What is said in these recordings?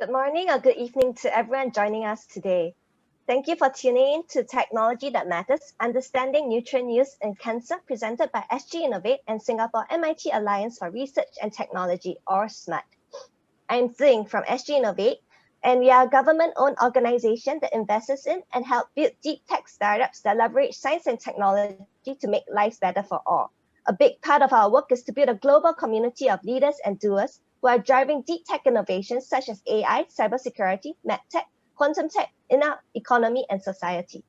Good morning or good evening to everyone joining us today. Thank you for tuning in to Technology That Matters, Understanding Nutrient Use in Cancer, presented by SGInnovate and Singapore MIT Alliance for Research and Technology, or SMART. I'm Zing from SGInnovate, and we are a government-owned organization that invests in and helps build deep tech startups that leverage science and technology to make lives better for all. A big part of our work is to build a global community of leaders and doers who are driving deep tech innovations such as AI, cybersecurity, medtech, quantum tech in our economy and society.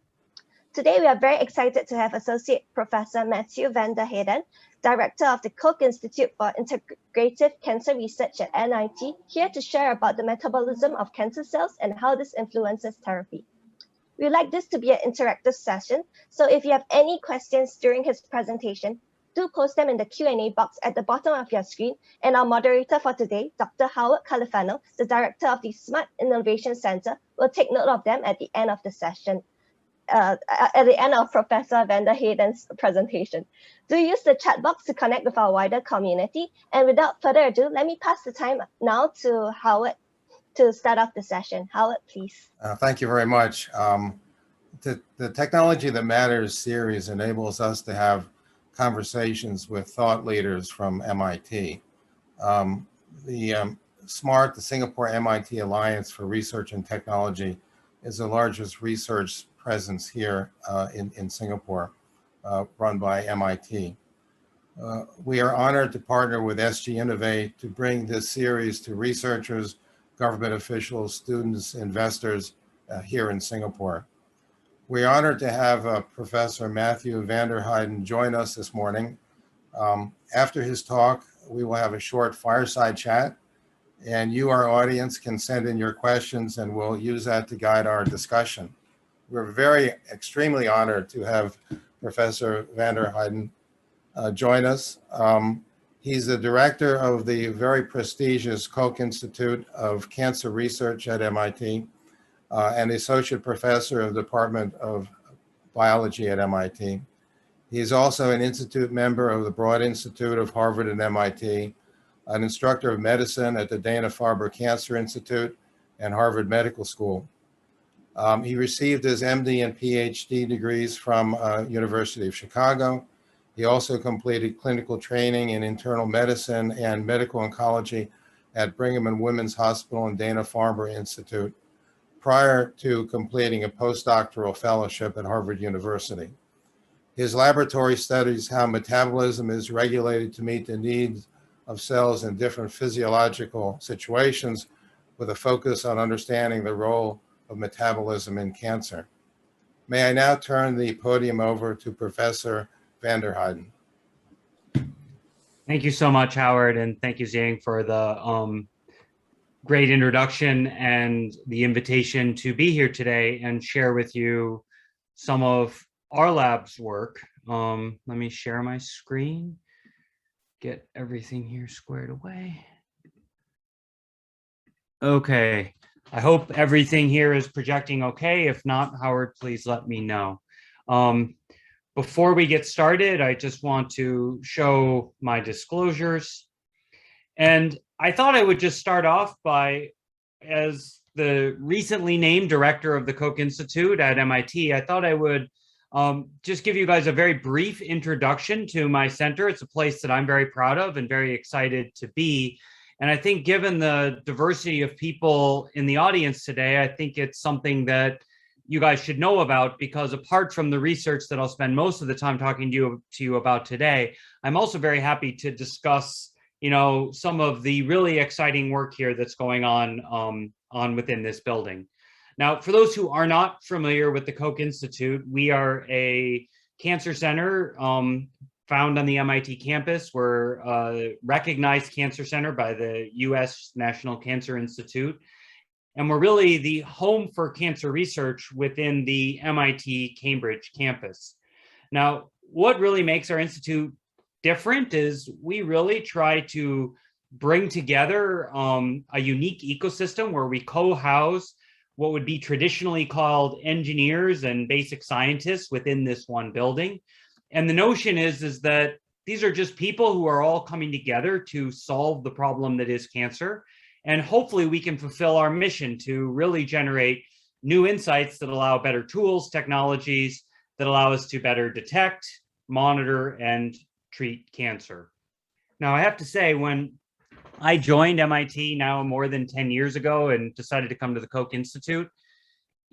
Today, we are very excited to have Associate Professor Matthew Vander Heiden, Director of the Koch Institute for Integrative Cancer Research at MIT, here to share about the metabolism of cancer cells and how this influences therapy. We would like this to be an interactive session, so if you have any questions during his presentation, do post them in the Q&A box at the bottom of your screen, and our moderator for today, Dr. Howard Califano, the Director of the Smart Innovation Center, will take note of them at the end of the session, at the end of Professor Vander Heiden's presentation. Do use the chat box to connect with our wider community, and without further ado, let me pass the time now to Howard to start off the session. Howard, please. Thank you very much. The Technology That Matters series enables us to have conversations with thought leaders from MIT. The SMART, the Singapore MIT Alliance for Research and Technology, is the largest research presence here in Singapore, run by MIT. We are honored to partner with SGInnovate to bring this series to researchers, government officials, students, investors here in Singapore. We're honored to have Professor Matthew Vander Heiden join us this morning. After his talk, we will have a short fireside chat, and you, our audience, can send in your questions, and we'll use that to guide our discussion. We're extremely honored to have Professor Vander Heiden join us. He's the director of the very prestigious Koch Institute of Cancer Research at MIT, and the associate professor of the Department of Biology at MIT. He is also an institute member of the Broad Institute of Harvard and MIT, an instructor of medicine at the Dana-Farber Cancer Institute and Harvard Medical School. He received his MD and PhD degrees from University of Chicago. He also completed clinical training in internal medicine and medical oncology at Brigham and Women's Hospital and Dana-Farber Institute, prior to completing a postdoctoral fellowship at Harvard University. His laboratory studies how metabolism is regulated to meet the needs of cells in different physiological situations, with a focus on understanding the role of metabolism in cancer. May I now turn the podium over to Professor Vander Heiden. Thank you so much, Howard, and thank you, Zhang, for the great introduction and the invitation to be here today and share with you some of our lab's work. Let me share my screen, get everything here squared away. Okay, I hope everything here is projecting okay. If not, Howard, please let me know. Before we get started, I just want to show my disclosures. And I thought I would just start off by, as the recently named director of the Koch Institute at MIT, I thought I would just give you guys a very brief introduction to my center. It's a place that I'm very proud of and very excited to be. And I think given the diversity of people in the audience today, I think it's something that you guys should know about, because apart from the research that I'll spend most of the time talking to you about today, I'm also very happy to discuss some of the really exciting work here that's going on within this building. Now, for those who are not familiar with the Koch Institute, we are a cancer center found on the MIT campus. We're a recognized cancer center by the US National Cancer Institute. And we're really the home for cancer research within the MIT Cambridge campus. Now, what really makes our institute different is we really try to bring together a unique ecosystem where we co-house what would be traditionally called engineers and basic scientists within this one building. And the notion is that these are just people who are all coming together to solve the problem that is cancer. And hopefully we can fulfill our mission to really generate new insights that allow better tools, technologies that allow us to better detect, monitor, and treat cancer. Now, I have to say, when I joined MIT now more than 10 years ago and decided to come to the Koch Institute,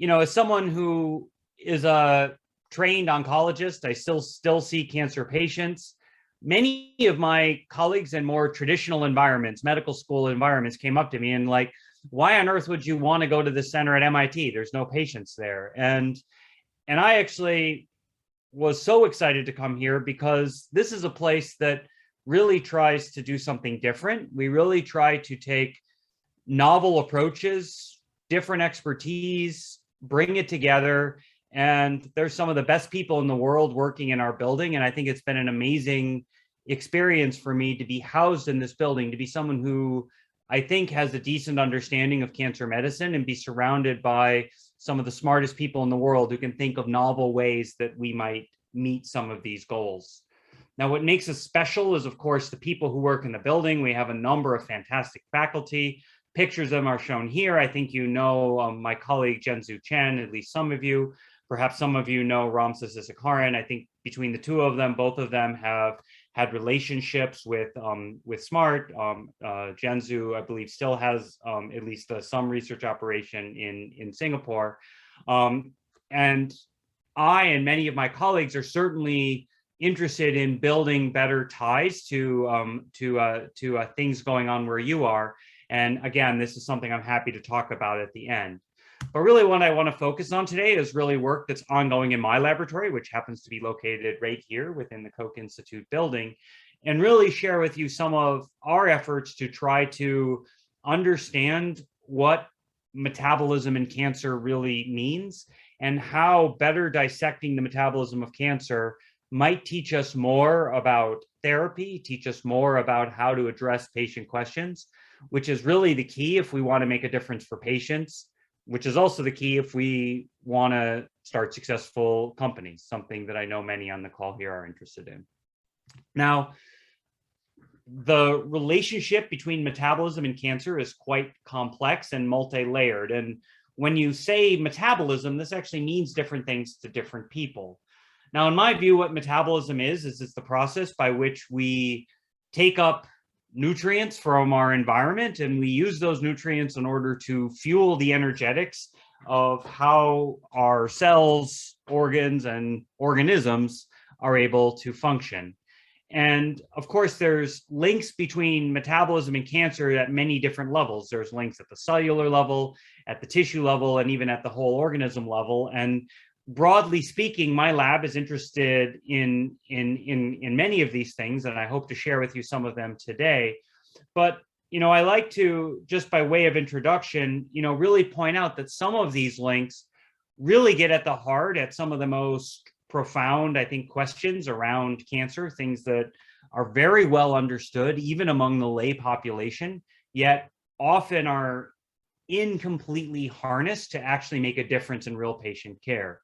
as someone who is a trained oncologist, I still see cancer patients. Many of my colleagues in more traditional environments, medical school environments, came up to me and like, why on earth would you want to go to the center at MIT? There's no patients there. And I actually was so excited to come here because this is a place that really tries to do something different. We really try to take novel approaches, different expertise, bring it together. And there's some of the best people in the world working in our building. And I think it's been an amazing experience for me to be housed in this building, to be someone who I think has a decent understanding of cancer medicine and be surrounded by some of the smartest people in the world who can think of novel ways that we might meet some of these goals. Now, what makes us special is, of course, the people who work in the building. We have a number of fantastic faculty. Pictures of them are shown here. I think you know my colleague Zhenzu Chen, at least some of you. Perhaps some of you know Ramses Issacharan. I think between the two of them, both of them have had relationships with SMART. Zhenzu, I believe, still has at least some research operation in Singapore. And I and many of my colleagues are certainly interested in building better ties to things going on where you are. And again, this is something I'm happy to talk about at the end. But really what I want to focus on today is really work that's ongoing in my laboratory, which happens to be located right here within the Koch Institute building, and really share with you some of our efforts to try to understand what metabolism in cancer really means and how better dissecting the metabolism of cancer might teach us more about therapy, teach us more about how to address patient questions, which is really the key if we want to make a difference for patients, which is also the key if we want to start successful companies, something that I know many on the call here are interested in. Now, the relationship between metabolism and cancer is quite complex and multi-layered. And when you say metabolism, this actually means different things to different people. Now, in my view, what metabolism is it's the process by which we take up nutrients from our environment and we use those nutrients in order to fuel the energetics of how our cells, organs, and organisms are able to function. And of course, there's links between metabolism and cancer at many different levels. There's links at the cellular level, at the tissue level, and even at the whole organism level. And broadly speaking, my lab is interested in many of these things, and I hope to share with you some of them today. But I like to, just by way of introduction, really point out that some of these links really get at the heart at some of the most profound, I think, questions around cancer, things that are very well understood, even among the lay population, yet often are incompletely harnessed to actually make a difference in real patient care.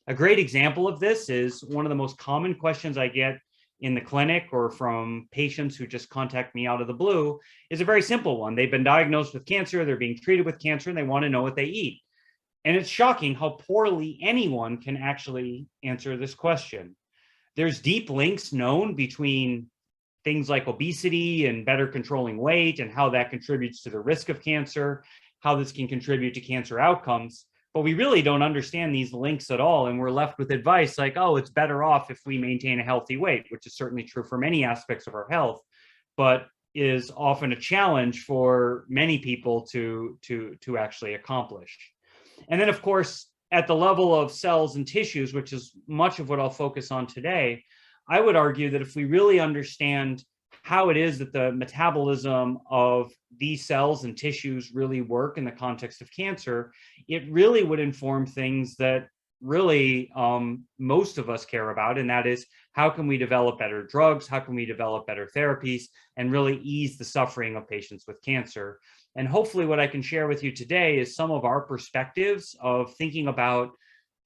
A great example of this is one of the most common questions I get in the clinic or from patients who just contact me out of the blue is a very simple one. They've been diagnosed with cancer, they're being treated with cancer, and they want to know what they eat. And it's shocking how poorly anyone can actually answer this question. There's deep links known between things like obesity and better controlling weight and how that contributes to the risk of cancer, how this can contribute to cancer outcomes. But we really don't understand these links at all. And we're left with advice like, oh, it's better off if we maintain a healthy weight, which is certainly true for many aspects of our health, but is often a challenge for many people to actually accomplish. And then, of course, at the level of cells and tissues, which is much of what I'll focus on today, I would argue that if we really understand how it is that the metabolism of these cells and tissues really work in the context of cancer, it really would inform things that really most of us care about, and that is how can we develop better drugs, how can we develop better therapies, and really ease the suffering of patients with cancer. And hopefully what I can share with you today is some of our perspectives of thinking about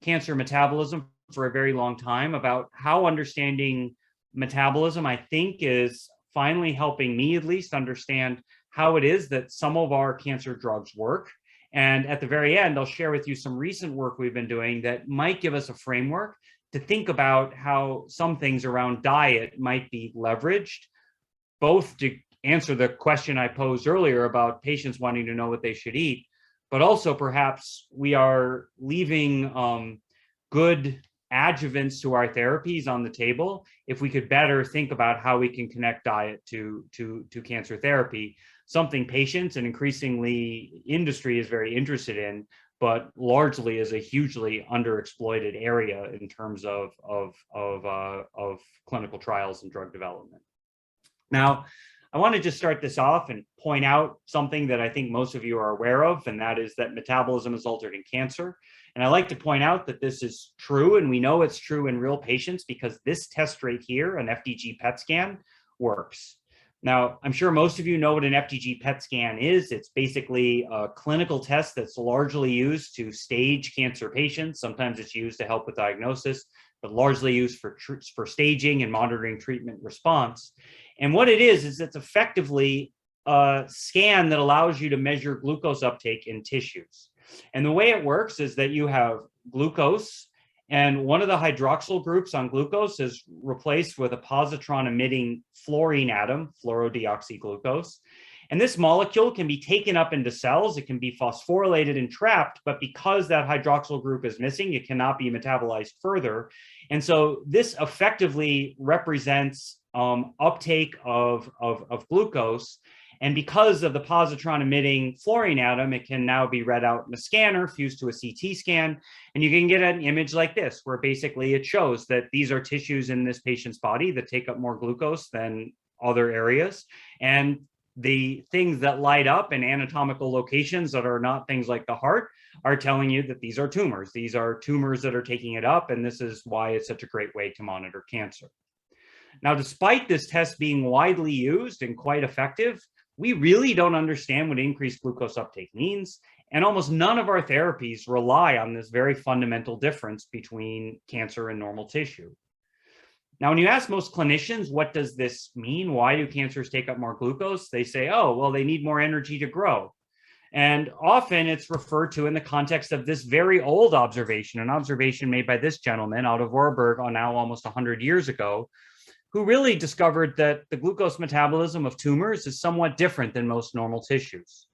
cancer metabolism for a very long time, about how understanding metabolism, I think, is finally helping me at least understand how it is that some of our cancer drugs work. And at the very end, I'll share with you some recent work we've been doing that might give us a framework to think about how some things around diet might be leveraged, both to answer the question I posed earlier about patients wanting to know what they should eat, but also perhaps we are leaving good adjuvants to our therapies on the table if we could better think about how we can connect diet to cancer therapy, something patients and increasingly industry is very interested in, but largely is a hugely underexploited area in terms of clinical trials and drug development. Now, I want to just start this off and point out something that I think most of you are aware of, and that is that metabolism is altered in cancer. And I like to point out that this is true, and we know it's true in real patients because this test right here, an FDG PET scan, works. Now, I'm sure most of you know what an FDG PET scan is. It's basically a clinical test that's largely used to stage cancer patients. Sometimes it's used to help with diagnosis, but largely used for staging and monitoring treatment response. And what it is it's effectively a scan that allows you to measure glucose uptake in tissues. And the way it works is that you have glucose, and one of the hydroxyl groups on glucose is replaced with a positron-emitting fluorine atom, fluorodeoxyglucose. And this molecule can be taken up into cells. It can be phosphorylated and trapped, but because that hydroxyl group is missing, it cannot be metabolized further. And so this effectively represents uptake of glucose. And because of the positron-emitting fluorine atom, it can now be read out in a scanner, fused to a CT scan, and you can get an image like this, where basically it shows that these are tissues in this patient's body that take up more glucose than other areas. And the things that light up in anatomical locations that are not things like the heart are telling you that these are tumors. These are tumors that are taking it up, and this is why it's such a great way to monitor cancer. Now, despite this test being widely used and quite effective, we really don't understand what increased glucose uptake means, and almost none of our therapies rely on this very fundamental difference between cancer and normal tissue. Now, when you ask most clinicians, what does this mean? Why do cancers take up more glucose? They say, oh, well, they need more energy to grow. And often it's referred to in the context of this very old observation, an observation made by this gentleman out of Warburg now almost 100 years ago, who really discovered that the glucose metabolism of tumors is somewhat different than most normal tissues.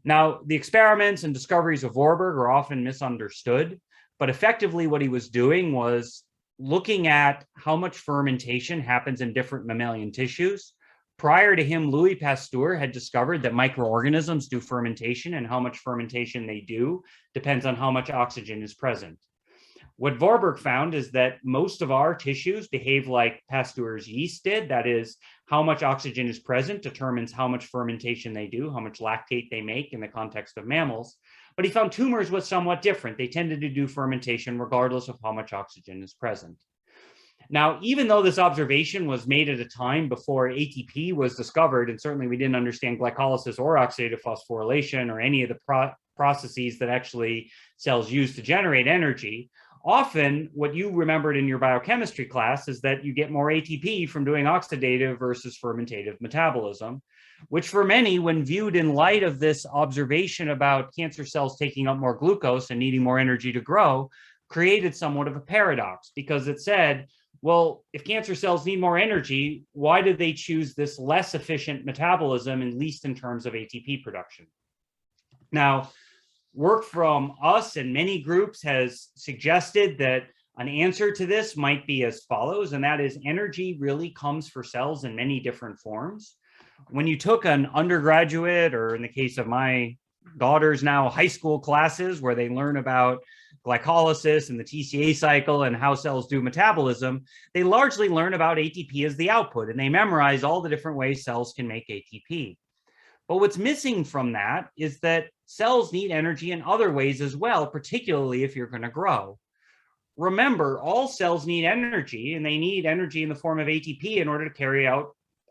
Now, the experiments and discoveries of Warburg are often misunderstood, but effectively what he was doing was looking at how much fermentation happens in different mammalian tissues. Prior to him, Louis Pasteur had discovered that microorganisms do fermentation, and how much fermentation they do depends on how much oxygen is present. What Warburg found is that most of our tissues behave like Pasteur's yeast did. That is, how much oxygen is present determines how much fermentation they do, how much lactate they make in the context of mammals. But he found tumors was somewhat different. They tended to do fermentation regardless of how much oxygen is present. Now, even though this observation was made at a time before ATP was discovered, and certainly we didn't understand glycolysis or oxidative phosphorylation or any of the processes that actually cells use to generate energy, often what you remembered in your biochemistry class is that you get more ATP from doing oxidative versus fermentative metabolism, which for many, when viewed in light of this observation about cancer cells taking up more glucose and needing more energy to grow, created somewhat of a paradox, because it said, well, if cancer cells need more energy, why did they choose this less efficient metabolism, at least in terms of ATP production? Now, work from us and many groups has suggested that an answer to this might be as follows, and that is energy really comes for cells in many different forms. When you took an undergraduate, or in the case of my daughters now, high school classes where they learn about glycolysis and the TCA cycle and how cells do metabolism, they largely learn about ATP as the output, and they memorize all the different ways cells can make ATP. But what's missing from that is that cells need energy in other ways as well, particularly if you're going to grow. Remember, all cells need energy, and they need energy in the form of ATP in order to carry out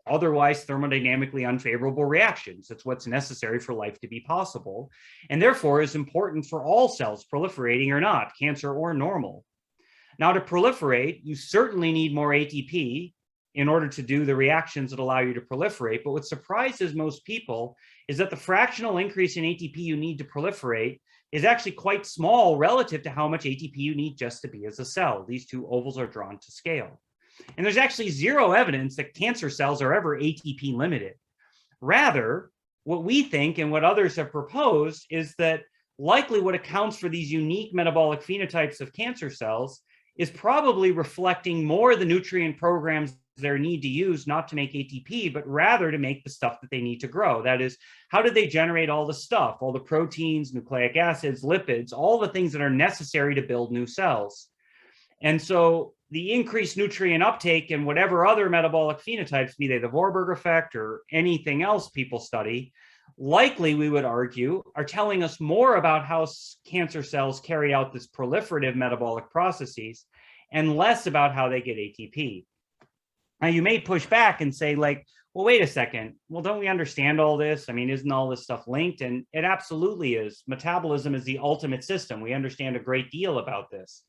otherwise thermodynamically unfavorable reactions. It's what's necessary for life to be possible, and therefore is important for all cells, proliferating or not, cancer or normal. Now, to proliferate, you certainly need more ATP in order to do the reactions that allow you to proliferate. But what surprises most people is that the fractional increase in ATP you need to proliferate is actually quite small relative to how much ATP you need just to be as a cell. These two ovals are drawn to scale. And there's actually zero evidence that cancer cells are ever ATP limited. Rather, what we think and what others have proposed is that likely what accounts for these unique metabolic phenotypes of cancer cells is probably reflecting more the nutrient programs they need to use not to make ATP, but rather to make the stuff that they need to grow. That is, how do they generate all the stuff, all the proteins, nucleic acids, lipids, all the things that are necessary to build new cells? And so the increased nutrient uptake and whatever other metabolic phenotypes, be they the Warburg effect or anything else people study, likely, we would argue, are telling us more about how cancer cells carry out this proliferative metabolic processes and less about how they get ATP. Now, you may push back and say, like, well, wait a second. Well, don't we understand all this? I mean, isn't all this stuff linked? And it absolutely is. Metabolism is the ultimate system. We understand a great deal about this.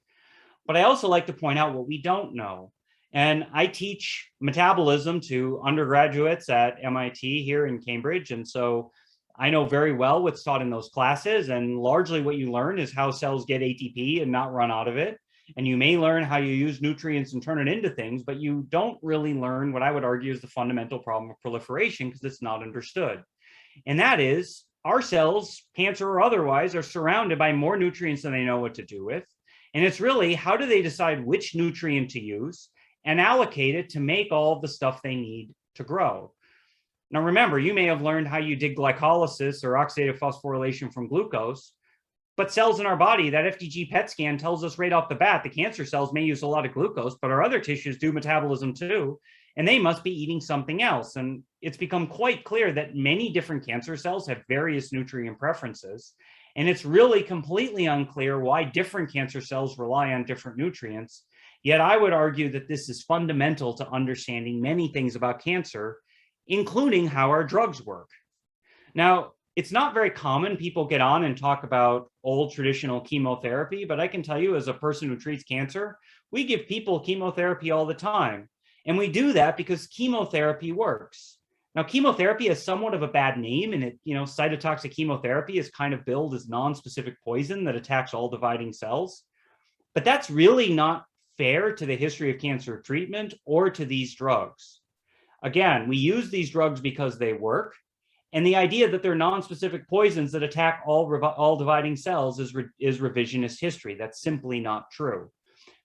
But I also like to point out what we don't know. And I teach metabolism to undergraduates at MIT here in Cambridge. And so I know very well what's taught in those classes. And largely what you learn is how cells get ATP and not run out of it. And you may learn how you use nutrients and turn it into things, but you don't really learn what I would argue is the fundamental problem of proliferation because it's not understood. And that is our cells, cancer or otherwise, are surrounded by more nutrients than they know what to do with. And it's really, how do they decide which nutrient to use and allocate it to make all of the stuff they need to grow? Now, remember, you may have learned how you did glycolysis or oxidative phosphorylation from glucose, but cells in our body, that FDG PET scan tells us right off the bat, the cancer cells may use a lot of glucose, but our other tissues do metabolism too, and they must be eating something else. And it's become quite clear that many different cancer cells have various nutrient preferences. And it's really completely unclear why different cancer cells rely on different nutrients. Yet I would argue that this is fundamental to understanding many things about cancer, including how our drugs work. Now, it's not very common people get on and talk about old traditional chemotherapy, but I can tell you as a person who treats cancer, we give people chemotherapy all the time. And we do that because chemotherapy works. Now, chemotherapy has somewhat of a bad name, and cytotoxic chemotherapy is kind of billed as non-specific poison that attacks all dividing cells. But that's really not fair to the history of cancer treatment or to these drugs. Again, we use these drugs because they work. And the idea that they're non-specific poisons that attack all dividing cells is revisionist history. That's simply not true.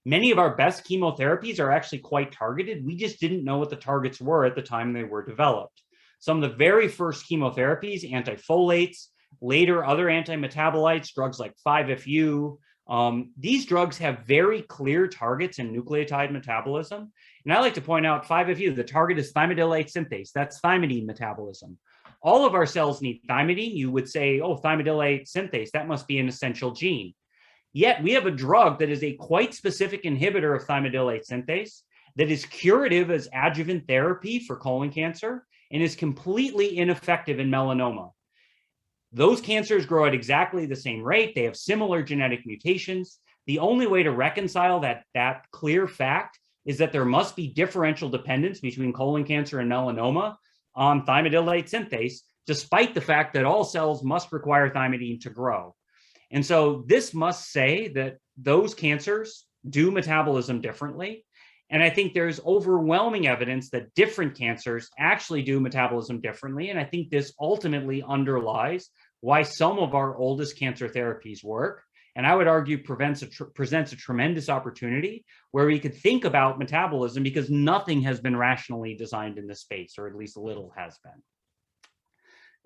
Many of our best chemotherapies are actually quite targeted. We just didn't know what the targets were at the time they were developed. Some of the very first chemotherapies, antifolates, later other antimetabolites, drugs like 5-FU, these drugs have very clear targets in nucleotide metabolism. And I like to point out 5-FU, the target is thymidylate synthase. That's thymidine metabolism. All of our cells need thymidine. You would say, oh, thymidylate synthase, that must be an essential gene. Yet we have a drug that is a quite specific inhibitor of thymidylate synthase that is curative as adjuvant therapy for colon cancer and is completely ineffective in melanoma. Those cancers grow at exactly the same rate. They have similar genetic mutations. The only way to reconcile that clear fact is that there must be differential dependence between colon cancer and melanoma on thymidylate synthase, despite the fact that all cells must require thymidine to grow. And so this must say that those cancers do metabolism differently. And I think there's overwhelming evidence that different cancers actually do metabolism differently. And I think this ultimately underlies why some of our oldest cancer therapies work. And I would argue presents a tremendous opportunity where we could think about metabolism because nothing has been rationally designed in this space, or at least little has been.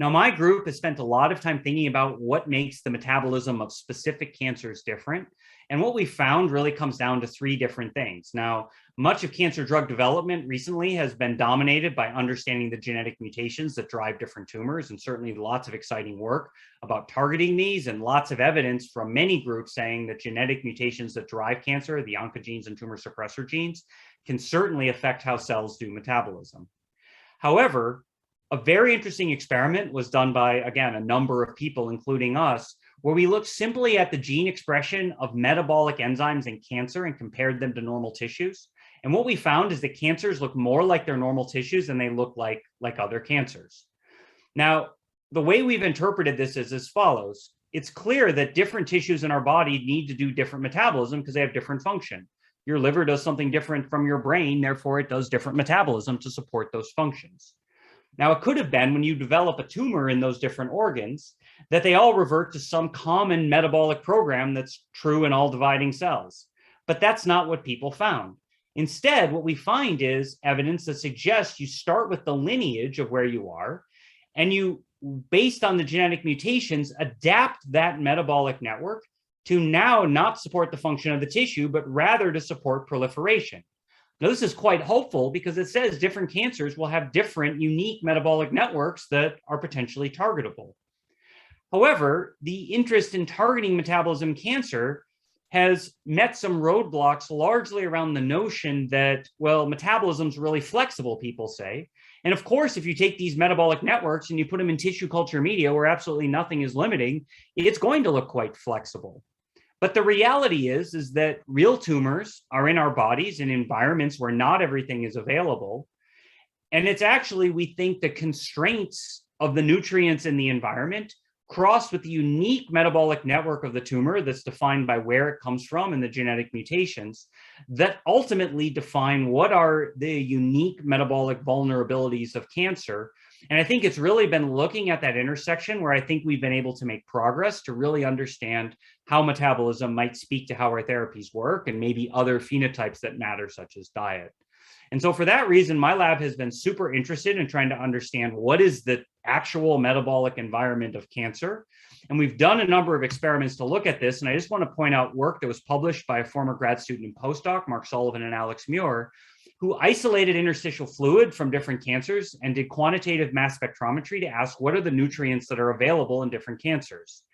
Now, my group has spent a lot of time thinking about what makes the metabolism of specific cancers different. And what we found really comes down to three different things. Now, much of cancer drug development recently has been dominated by understanding the genetic mutations that drive different tumors, and certainly lots of exciting work about targeting these and lots of evidence from many groups saying that genetic mutations that drive cancer, the oncogenes and tumor suppressor genes, can certainly affect how cells do metabolism. However, a very interesting experiment was done by, again, a number of people, including us, where we looked simply at the gene expression of metabolic enzymes in cancer and compared them to normal tissues. And what we found is that cancers look more like their normal tissues than they look like other cancers. Now, the way we've interpreted this is as follows. It's clear that different tissues in our body need to do different metabolism because they have different function. Your liver does something different from your brain, therefore it does different metabolism to support those functions. Now, it could have been when you develop a tumor in those different organs that they all revert to some common metabolic program that's true in all dividing cells. But that's not what people found. Instead, what we find is evidence that suggests you start with the lineage of where you are, and you, based on the genetic mutations, adapt that metabolic network to now not support the function of the tissue, but rather to support proliferation. Now, this is quite hopeful because it says different cancers will have different unique metabolic networks that are potentially targetable. However, the interest in targeting metabolism cancer has met some roadblocks largely around the notion that, well, metabolism is really flexible, people say. And of course, if you take these metabolic networks and you put them in tissue culture media where absolutely nothing is limiting, it's going to look quite flexible. But the reality is that real tumors are in our bodies in environments where not everything is available. And it's actually, we think, the constraints of the nutrients in the environment crossed with the unique metabolic network of the tumor that's defined by where it comes from and the genetic mutations that ultimately define what are the unique metabolic vulnerabilities of cancer. And I think it's really been looking at that intersection where I think we've been able to make progress to really understand how metabolism might speak to how our therapies work and maybe other phenotypes that matter, such as diet. And so for that reason, my lab has been super interested in trying to understand what is the actual metabolic environment of cancer. And we've done a number of experiments to look at this. And I just want to point out work that was published by a former grad student and postdoc, Mark Sullivan and Alex Muir, who isolated interstitial fluid from different cancers and did quantitative mass spectrometry to ask what are the nutrients that are available in different cancers.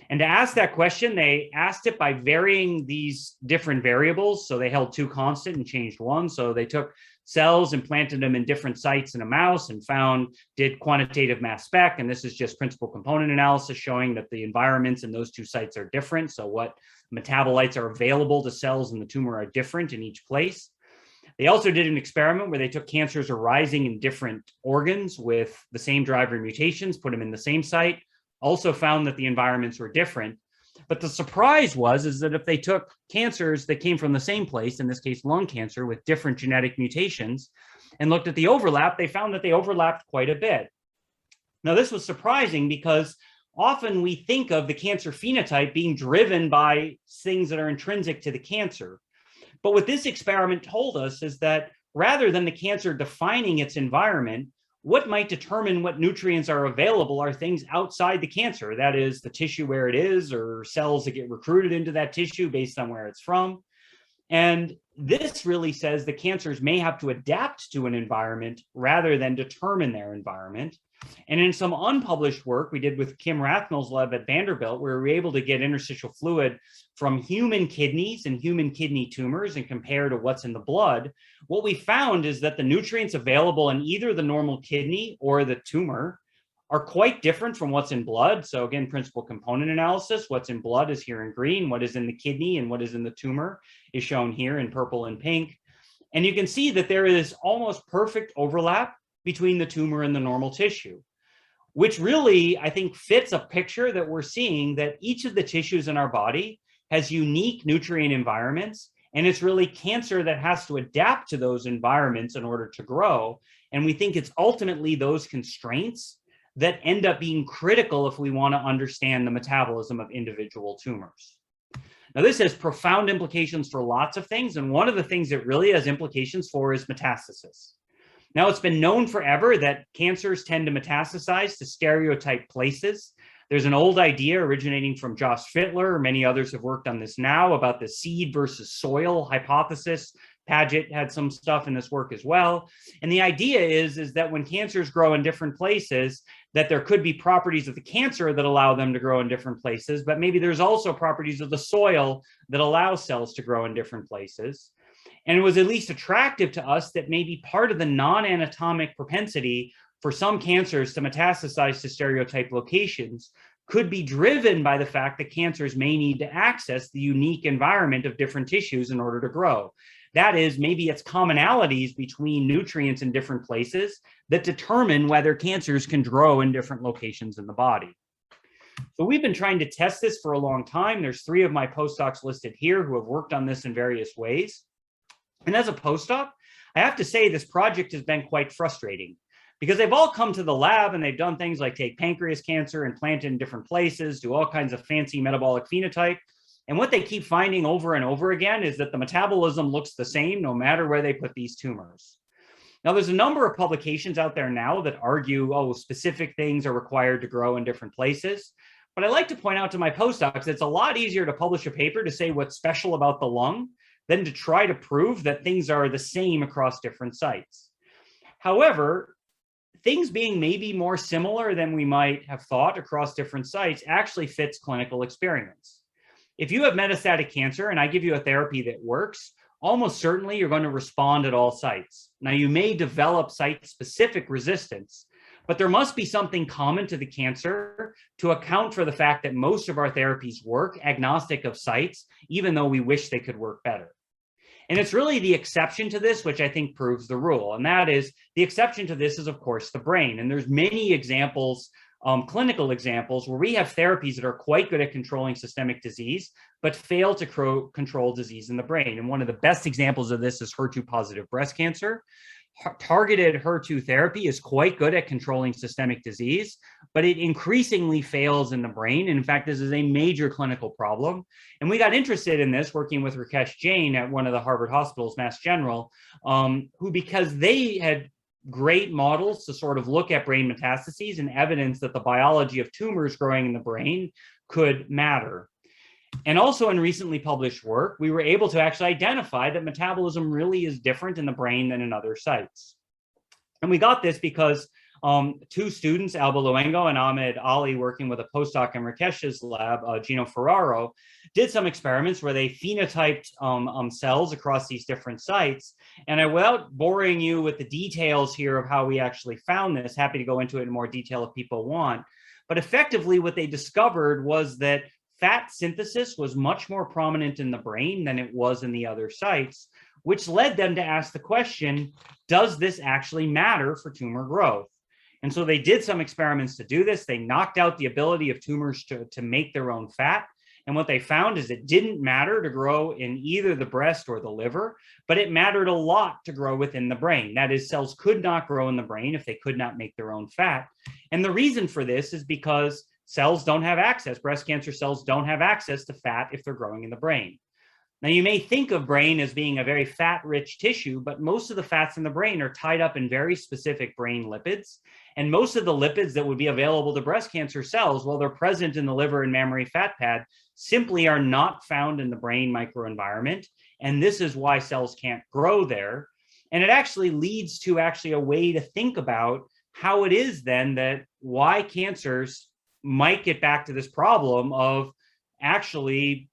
And to ask that question, they asked it by varying these different variables. So they held two constant and changed one. So they took cells and planted them in different sites in a mouse and did quantitative mass spec. And this is just principal component analysis showing that the environments in those two sites are different. So what metabolites are available to cells in the tumor are different in each place. They also did an experiment where they took cancers arising in different organs with the same driver mutations, put them in the same site, also found that the environments were different. But the surprise is that if they took cancers that came from the same place, in this case, lung cancer with different genetic mutations, and looked at the overlap, they found that they overlapped quite a bit. Now, this was surprising because often we think of the cancer phenotype being driven by things that are intrinsic to the cancer. But what this experiment told us is that rather than the cancer defining its environment, what might determine what nutrients are available are things outside the cancer. That is the tissue where it is, or cells that get recruited into that tissue based on where it's from. And this really says the cancers may have to adapt to an environment rather than determine their environment. And in some unpublished work we did with Kim Rathnell's lab at Vanderbilt, where we were able to get interstitial fluid from human kidneys and human kidney tumors and compare to what's in the blood, what we found is that the nutrients available in either the normal kidney or the tumor are quite different from what's in blood. So again, principal component analysis, what's in blood is here in green, what is in the kidney and what is in the tumor is shown here in purple and pink. And you can see that there is almost perfect overlap between the tumor and the normal tissue, which really, I think, fits a picture that we're seeing that each of the tissues in our body has unique nutrient environments, and it's really cancer that has to adapt to those environments in order to grow. And we think it's ultimately those constraints that end up being critical if we want to understand the metabolism of individual tumors. Now, this has profound implications for lots of things, and one of the things it really has implications for is metastasis. Now, it's been known forever that cancers tend to metastasize to stereotyped places. There's an old idea originating from Josh Fittler, many others have worked on this now, about the seed versus soil hypothesis. Paget had some stuff in this work as well. And the idea is that when cancers grow in different places, that there could be properties of the cancer that allow them to grow in different places, but maybe there's also properties of the soil that allow cells to grow in different places. And it was at least attractive to us that maybe part of the non-anatomic propensity for some cancers to metastasize to stereotyped locations could be driven by the fact that cancers may need to access the unique environment of different tissues in order to grow. That is, maybe it's commonalities between nutrients in different places that determine whether cancers can grow in different locations in the body. So we've been trying to test this for a long time. There's 3 of my postdocs listed here who have worked on this in various ways. And as a postdoc, I have to say this project has been quite frustrating because they've all come to the lab and they've done things like take pancreas cancer and plant it in different places, do all kinds of fancy metabolic phenotype. And what they keep finding over and over again is that the metabolism looks the same no matter where they put these tumors. Now, there's a number of publications out there now that argue, oh, specific things are required to grow in different places. But I like to point out to my postdocs, it's a lot easier to publish a paper to say what's special about the lung than to try to prove that things are the same across different sites. However, things being maybe more similar than we might have thought across different sites actually fits clinical experience. If you have metastatic cancer and I give you a therapy that works, almost certainly you're going to respond at all sites. Now, you may develop site-specific resistance, but there must be something common to the cancer to account for the fact that most of our therapies work agnostic of sites, even though we wish they could work better. And it's really the exception to this, which I think proves the rule. And that is, the exception to this is, of course, the brain. And there's many examples, clinical examples, where we have therapies that are quite good at controlling systemic disease, but fail to control disease in the brain. And one of the best examples of this is HER2-positive breast cancer. Targeted HER2 therapy is quite good at controlling systemic disease, but it increasingly fails in the brain. And in fact, this is a major clinical problem. And we got interested in this working with Rakesh Jain at one of the Harvard hospitals, Mass General, who, because they had great models to sort of look at brain metastases and evidence that the biology of tumors growing in the brain could matter. And also in recently published work, we were able to actually identify that metabolism really is different in the brain than in other sites. And we got this because 2 students, Alba Luengo and Ahmed Ali, working with a postdoc in Rakesh's lab, Gino Ferraro, did some experiments where they phenotyped cells across these different sites. And without boring you with the details here of how we actually found this, happy to go into it in more detail if people want. But effectively, what they discovered was that fat synthesis was much more prominent in the brain than it was in the other sites, which led them to ask the question, does this actually matter for tumor growth? And so they did some experiments to do this. They knocked out the ability of tumors to make their own fat. And what they found is it didn't matter to grow in either the breast or the liver, but it mattered a lot to grow within the brain. That is, cells could not grow in the brain if they could not make their own fat. And the reason for this is because cells don't have access. Breast cancer cells don't have access to fat if they're growing in the brain. Now, you may think of brain as being a very fat-rich tissue, but most of the fats in the brain are tied up in very specific brain lipids. And most of the lipids that would be available to breast cancer cells, while they're present in the liver and mammary fat pad, simply are not found in the brain microenvironment. And this is why cells can't grow there. And it actually leads to a way to think about how it is then that why cancers might get back to this problem of actually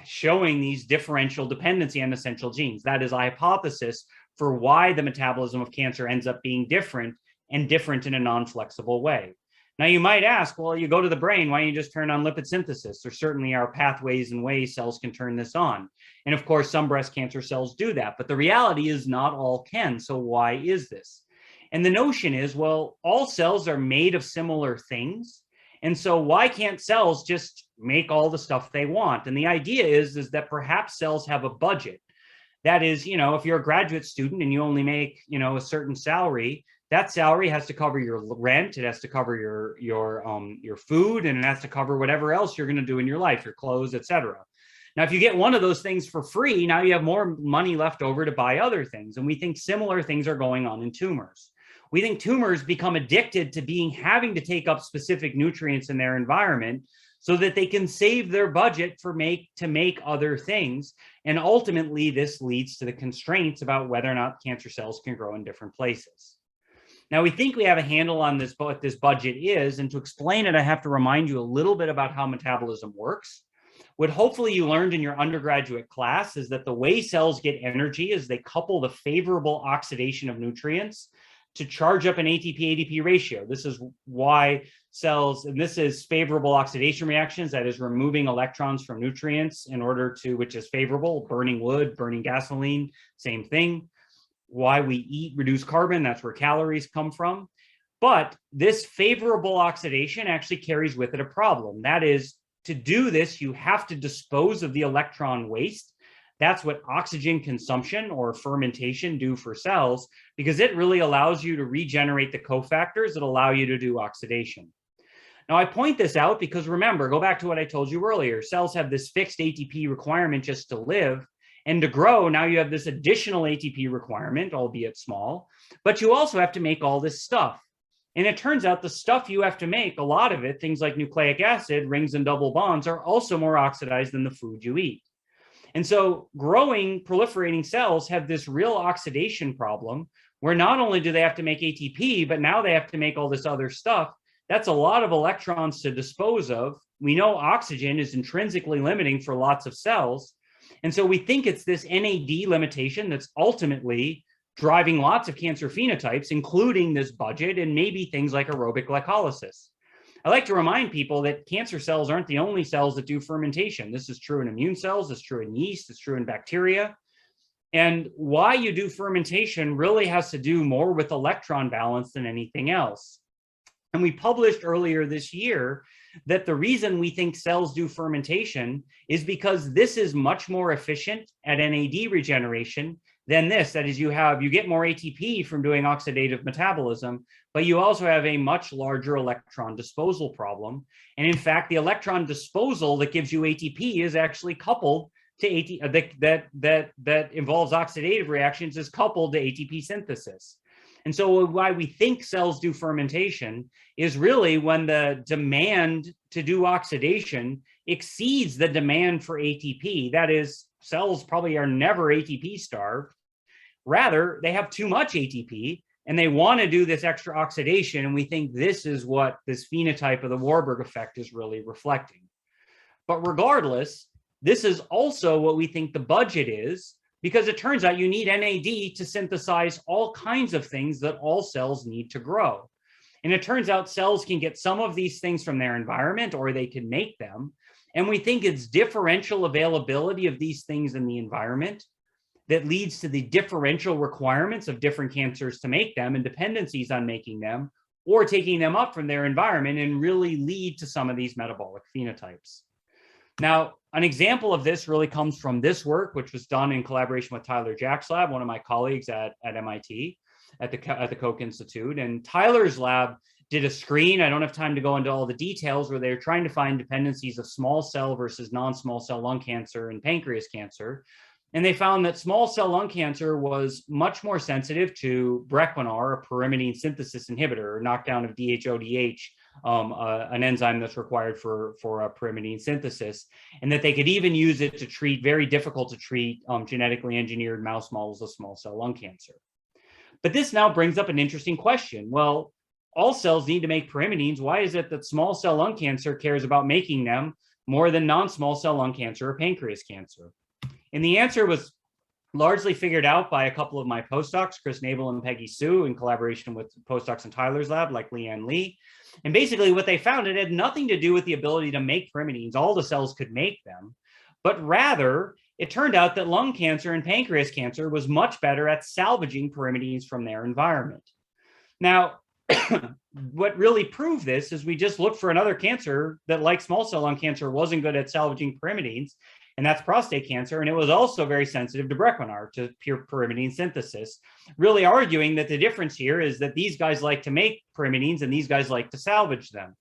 showing these differential dependency on essential genes. That is a hypothesis for why the metabolism of cancer ends up being different and different in a non-flexible way. Now, you might ask, well, you go to the brain, why don't you just turn on lipid synthesis? There certainly are pathways and ways cells can turn this on. And of course, some breast cancer cells do that, but the reality is not all can. So why is this? And the notion is, well, all cells are made of similar things. And so why can't cells just make all the stuff they want? And the idea is that perhaps cells have a budget. That is, if you're a graduate student and you only make, a certain salary, that salary has to cover your rent, it has to cover your food, and it has to cover whatever else you're going to do in your life, your clothes, etc. Now, if you get one of those things for free, now you have more money left over to buy other things. And we think similar things are going on in tumors. We think tumors become addicted to having to take up specific nutrients in their environment so that they can save their budget to make other things. And ultimately, this leads to the constraints about whether or not cancer cells can grow in different places. Now, we think we have a handle on this, what this budget is. And to explain it, I have to remind you a little bit about how metabolism works. What hopefully you learned in your undergraduate class is that the way cells get energy is they couple the favorable oxidation of nutrients to charge up an ATP-ADP ratio. This is why cells, and this is favorable oxidation reactions, that is removing electrons from nutrients in order to, which is favorable, burning wood, burning gasoline, same thing. Why we eat reduced carbon, that's where calories come from. But this favorable oxidation actually carries with it a problem. That is, to do this, you have to dispose of the electron waste. That's what oxygen consumption or fermentation do for cells, because it really allows you to regenerate the cofactors that allow you to do oxidation. Now, I point this out because remember, go back to what I told you earlier, cells have this fixed ATP requirement just to live, and to grow, now you have this additional ATP requirement, albeit small, but you also have to make all this stuff. And it turns out the stuff you have to make, a lot of it, things like nucleic acid, rings and double bonds, are also more oxidized than the food you eat. And so growing, proliferating cells have this real oxidation problem where not only do they have to make ATP, but now they have to make all this other stuff. That's a lot of electrons to dispose of. We know oxygen is intrinsically limiting for lots of cells. And so we think it's this NAD limitation that's ultimately driving lots of cancer phenotypes, including this budget and maybe things like aerobic glycolysis. I like to remind people that cancer cells aren't the only cells that do fermentation. This is true in immune cells, it's true in yeast, it's true in bacteria. And why you do fermentation really has to do more with electron balance than anything else. And we published earlier this year that the reason we think cells do fermentation is because this is much more efficient at NAD regeneration than this. That is, you get more ATP from doing oxidative metabolism, but you also have a much larger electron disposal problem. And in fact, the electron disposal that gives you ATP is actually coupled to that involves oxidative reactions, is coupled to ATP synthesis. And so why we think cells do fermentation is really when the demand to do oxidation exceeds the demand for ATP. That is, cells probably are never ATP starved. Rather, they have too much ATP and they want to do this extra oxidation. And we think this is what this phenotype of the Warburg effect is really reflecting. But regardless, this is also what we think the budget is, because it turns out you need NAD to synthesize all kinds of things that all cells need to grow. And it turns out cells can get some of these things from their environment, or they can make them. And we think it's differential availability of these things in the environment that leads to the differential requirements of different cancers to make them and dependencies on making them, or taking them up from their environment and really lead to some of these metabolic phenotypes. Now, an example of this really comes from this work, which was done in collaboration with Tyler Jack's lab, one of my colleagues at MIT, at the Koch Institute. And Tyler's lab did a screen, I don't have time to go into all the details, where they're trying to find dependencies of small cell versus non-small cell lung cancer and pancreas cancer. And they found that small cell lung cancer was much more sensitive to brequinor, a pyrimidine synthesis inhibitor, or knockdown of DHODH, an enzyme that's required for pyrimidine synthesis, and that they could even use it to treat very difficult to treat genetically engineered mouse models of small cell lung cancer. But this now brings up an interesting question. Well, all cells need to make pyrimidines. Why is it that small cell lung cancer cares about making them more than non-small cell lung cancer or pancreas cancer? And the answer was largely figured out by a couple of my postdocs, Chris Nabel and Peggy Sue, in collaboration with postdocs in Tyler's lab, like Leanne Lee. And basically what they found, it had nothing to do with the ability to make pyrimidines. All the cells could make them, but rather it turned out that lung cancer and pancreas cancer was much better at salvaging pyrimidines from their environment. Now, what really proved this is we just looked for another cancer that, like small cell lung cancer, wasn't good at salvaging pyrimidines, and that's prostate cancer. And it was also very sensitive to brequinor, to pure pyrimidine synthesis, really arguing that the difference here is that these guys like to make pyrimidines and these guys like to salvage them.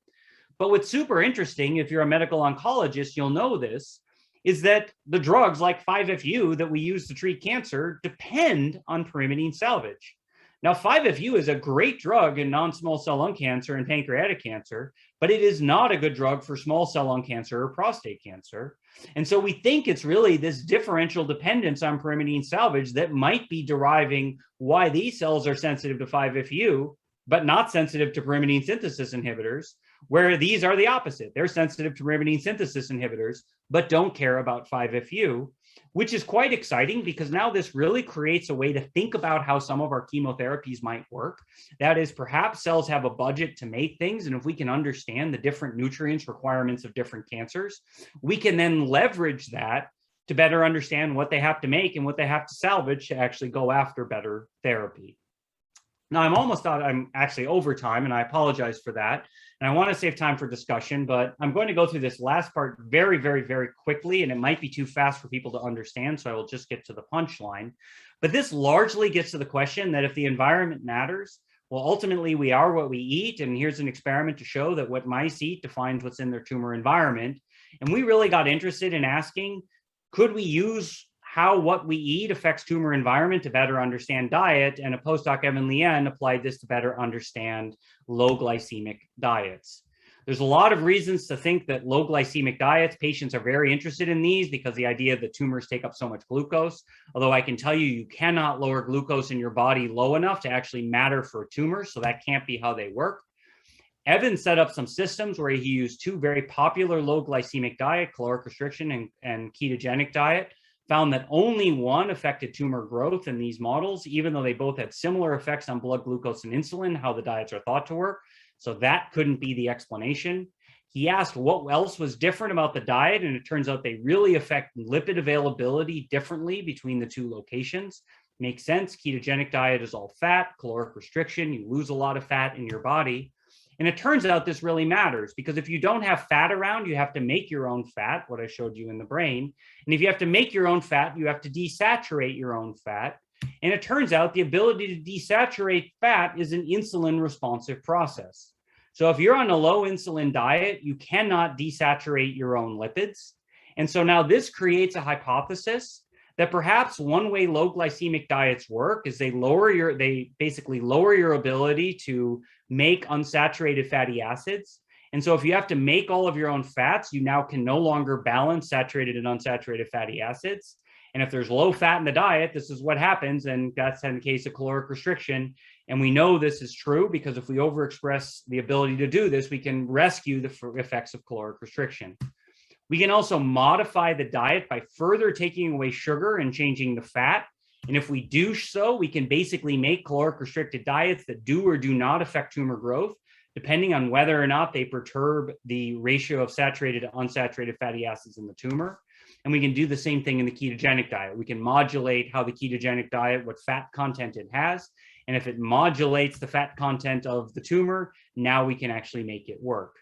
But what's super interesting, if you're a medical oncologist, you'll know this, is that the drugs like 5-FU that we use to treat cancer depend on pyrimidine salvage. Now, 5-FU is a great drug in non-small cell lung cancer and pancreatic cancer, but it is not a good drug for small cell lung cancer or prostate cancer. And so we think it's really this differential dependence on pyrimidine salvage that might be deriving why these cells are sensitive to 5-FU, but not sensitive to pyrimidine synthesis inhibitors, where these are the opposite. They're sensitive to pyrimidine synthesis inhibitors, but don't care about 5-FU, which is quite exciting because now this really creates a way to think about how some of our chemotherapies might work. That is, perhaps cells have a budget to make things, and if we can understand the different nutrients requirements of different cancers, we can then leverage that to better understand what they have to make and what they have to salvage to actually go after better therapy. Now, I'm actually over time, and I apologize for that. And I want to save time for discussion, but I'm going to go through this last part very, very, very quickly, and it might be too fast for people to understand, so I will just get to the punchline. But this largely gets to the question that if the environment matters, well, ultimately we are what we eat, and here's an experiment to show that what mice eat defines what's in their tumor environment. And we really got interested in asking, could we use how what we eat affects tumor environment to better understand diet? And a postdoc, Evan Lien, applied this to better understand low glycemic diets. There's a lot of reasons to think that low glycemic diets, patients are very interested in these because the idea that tumors take up so much glucose, although I can tell you, you cannot lower glucose in your body low enough to actually matter for a tumor, so that can't be how they work. Evan set up some systems where he used two very popular low glycemic diet, caloric restriction and ketogenic diet, found that only one affected tumor growth in these models, even though they both had similar effects on blood glucose and insulin, how the diets are thought to work. So that couldn't be the explanation. He asked what else was different about the diet, and it turns out they really affect lipid availability differently between the two locations. Makes sense. Ketogenic diet is all fat, caloric restriction, you lose a lot of fat in your body. And it turns out this really matters because if you don't have fat around, you have to make your own fat, what I showed you in the brain. And if you have to make your own fat, you have to desaturate your own fat. And it turns out the ability to desaturate fat is an insulin responsive process. So if you're on a low insulin diet, you cannot desaturate your own lipids. And so now this creates a hypothesis that perhaps one way low glycemic diets work is they basically lower your ability to make unsaturated fatty acids. And so if you have to make all of your own fats, you now can no longer balance saturated and unsaturated fatty acids. And if there's low fat in the diet, this is what happens. And that's in the case of caloric restriction. And we know this is true because if we overexpress the ability to do this, we can rescue the effects of caloric restriction. We can also modify the diet by further taking away sugar and changing the fat. And if we do so, we can basically make caloric restricted diets that do or do not affect tumor growth, depending on whether or not they perturb the ratio of saturated to unsaturated fatty acids in the tumor. And we can do the same thing in the ketogenic diet. We can modulate how the ketogenic diet, what fat content it has. And if it modulates the fat content of the tumor, now we can actually make it work,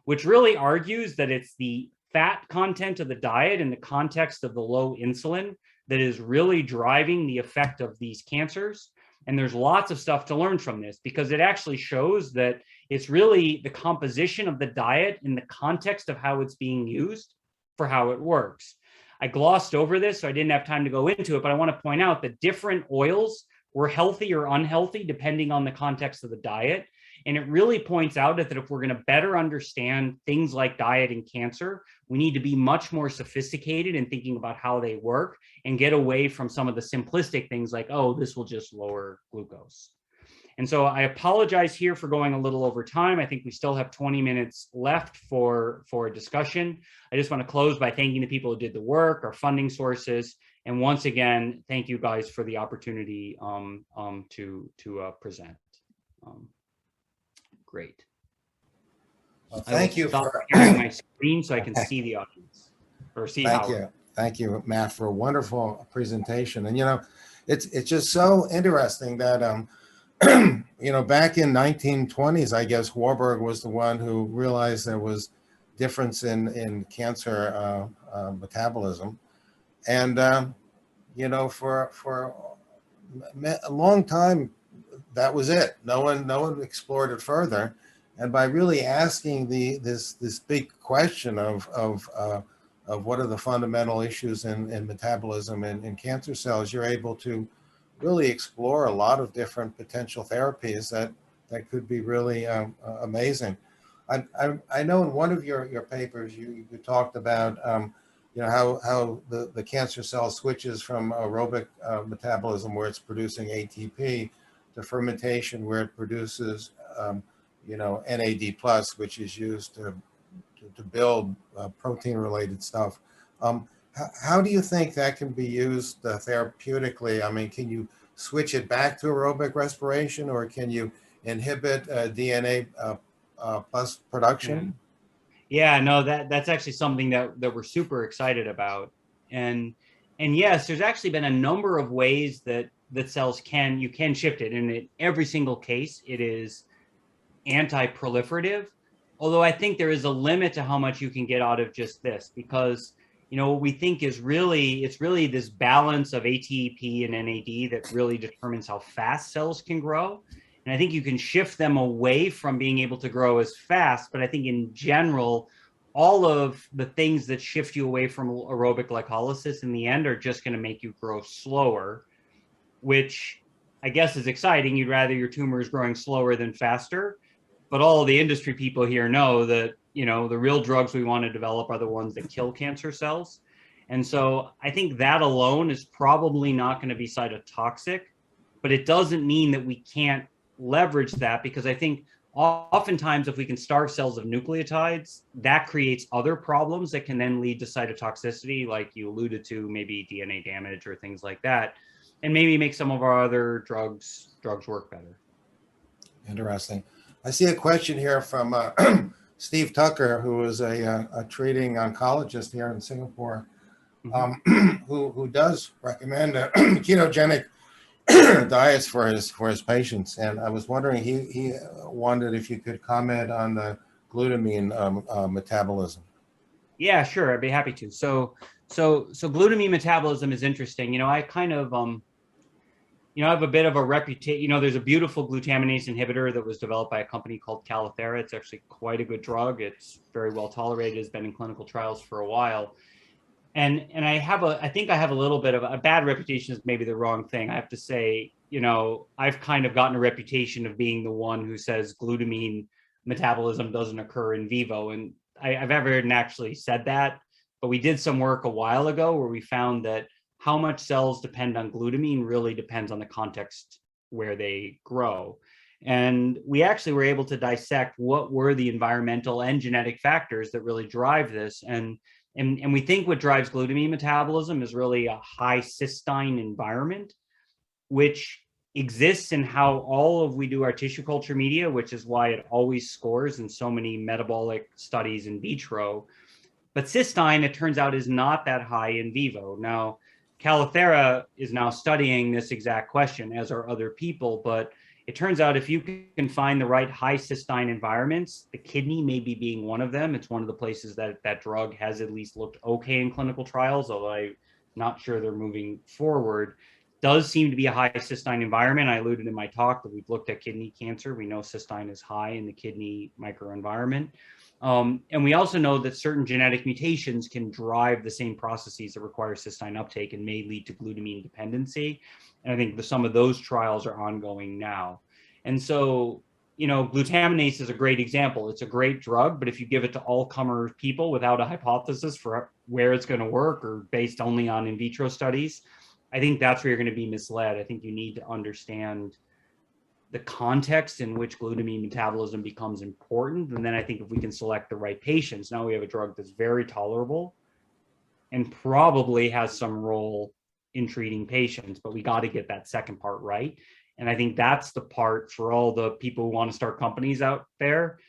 which really argues that it's the fat content of the diet in the context of the low insulin that is really driving the effect of these cancers. And there's lots of stuff to learn from this because it actually shows that it's really the composition of the diet in the context of how it's being used for how it works. I glossed over this, so I didn't have time to go into it, but I want to point out that different oils were healthy or unhealthy depending on the context of the diet. And it really points out that if we're going to better understand things like diet and cancer, we need to be much more sophisticated in thinking about how they work and get away from some of the simplistic things like, oh, this will just lower glucose. And so I apologize here for going a little over time. I think we still have 20 minutes left for a discussion. I just want to close by thanking the people who did the work, our funding sources, and once again, thank you guys for the opportunity to present. Great. Well, thank you for sharing my screen so I can see the audience or see Howard. Thank you, Matt, for a wonderful presentation. And you know, it's just so interesting that you know, back in 1920s, I guess Warburg was the one who realized there was difference in cancer metabolism, and you know, for a long time, that was it. No one explored it further, and by really asking this big question of what are the fundamental issues in metabolism in cancer cells, you're able to really explore a lot of different potential therapies that could be really amazing. I know in one of your papers you talked about you know how the cancer cell switches from aerobic metabolism where it's producing ATP to fermentation where it produces NAD plus, which is used to build protein-related stuff. How do you think that can be used therapeutically? I mean, can you switch it back to aerobic respiration, or can you inhibit DNA plus production? Yeah, no, that's actually something that we're super excited about. And yes, there's actually been a number of ways that cells you can shift it. And in every single case, it is anti-proliferative. Although I think there is a limit to how much you can get out of just this, because what we think is it's really this balance of ATP and NAD that really determines how fast cells can grow. And I think you can shift them away from being able to grow as fast. But I think in general, all of the things that shift you away from aerobic glycolysis in the end are just going to make you grow slower, which I guess is exciting. You'd rather your tumor is growing slower than faster. But all the industry people here know that, the real drugs we want to develop are the ones that kill cancer cells. And so I think that alone is probably not going to be cytotoxic, but it doesn't mean that we can't leverage that, because I think oftentimes if we can starve cells of nucleotides, that creates other problems that can then lead to cytotoxicity, like you alluded to, maybe DNA damage or things like that, and maybe make some of our other drugs work better. Interesting. I see a question here from Steve Tucker, who is a treating oncologist here in Singapore, who does recommend ketogenic diets for his patients. And I was wondering, he wondered if you could comment on the glutamine metabolism. Yeah, sure. I'd be happy to. So glutamine metabolism is interesting. I kind of I have a bit of a reputation. There's a beautiful glutaminase inhibitor that was developed by a company called Califano. It's actually quite a good drug. It's very well tolerated. It's been in clinical trials for a while. And I think I have a little bit of a bad reputation is maybe the wrong thing. I have to say, I've kind of gotten a reputation of being the one who says glutamine metabolism doesn't occur in vivo. And I've never actually said that, but we did some work a while ago where we found that how much cells depend on glutamine really depends on the context where they grow. And we actually were able to dissect what were the environmental and genetic factors that really drive this. And we think what drives glutamine metabolism is really a high cystine environment, which exists in how we do our tissue culture media, which is why it always scores in so many metabolic studies in vitro. But cystine, it turns out, is not that high in vivo. Now, Califano is now studying this exact question, as are other people, but it turns out if you can find the right high cystine environments, the kidney maybe being one of them. It's one of the places that drug has at least looked okay in clinical trials, although I'm not sure they're moving forward. Does seem to be a high cystine environment. I alluded in my talk that we've looked at kidney cancer. We know cystine is high in the kidney microenvironment. And we also know that certain genetic mutations can drive the same processes that require cystine uptake and may lead to glutamine dependency. And I think some of those trials are ongoing now. And so, glutaminase is a great example. It's a great drug, but if you give it to all-comer people without a hypothesis for where it's going to work or based only on in vitro studies, I think that's where you're going to be misled. I think you need to understand the context in which glutamine metabolism becomes important. And then I think if we can select the right patients, now we have a drug that's very tolerable and probably has some role in treating patients, but we got to get that second part right. And I think that's the part for all the people who want to start companies out there.